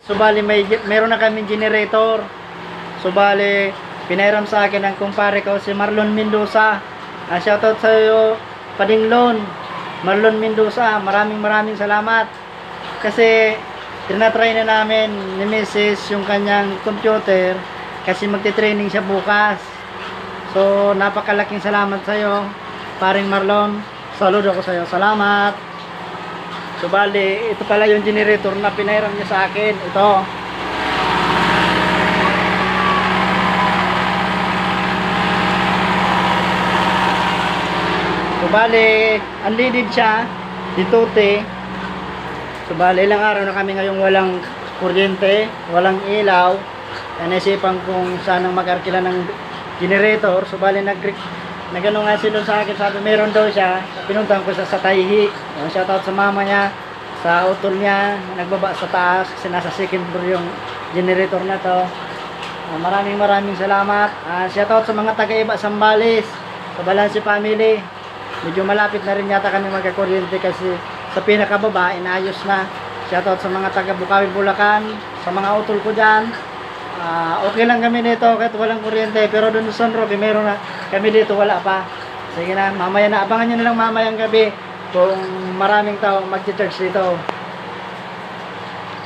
So bali meron na kaming generator. So bali pinairam sa akin ng kumpare ko si Marlon Mendoza. Shoutout sa iyo Padinglon. Marlon Mendoza, maraming salamat. Kasi tinatry na namin ni Mrs. yung kanyang computer kasi magte-training siya bukas. So napakalaking salamat sa iyo, paring Marlon. Saludo ako sa iyo. Salamat. So bali, ito pala yung generator na pinairam niya sa akin. Ito. So bali, unleaded siya. Ditote. So bali, ilang araw na kami ngayong walang kuryente, walang ilaw. Naisipan kung saan ang mag-arkila ng generator. So bali, nagano nga sila sa akin, sabi meron daw siya. Pinuntahan ko sa Taihi. Shoutout sa mama niya, sa utol niya, nagbaba sa taas kasi nasa second floor yung generator na to. Maraming salamat. Shoutout sa mga taga-iba Sambales, sa Balansi family. Medyo malapit na rin yata kami magkakuryente kasi sa pinakababa inayos na. Shoutout sa mga taga Bukawi, Bulacan, sa mga utol ko dyan. Okay lang kami nito kahit walang kuryente, pero doon sa San Roque meron na, kami dito wala pa. Sige na, mamaya na, abangan nyo na lang mamayang gabi kung maraming tao mag-church dito.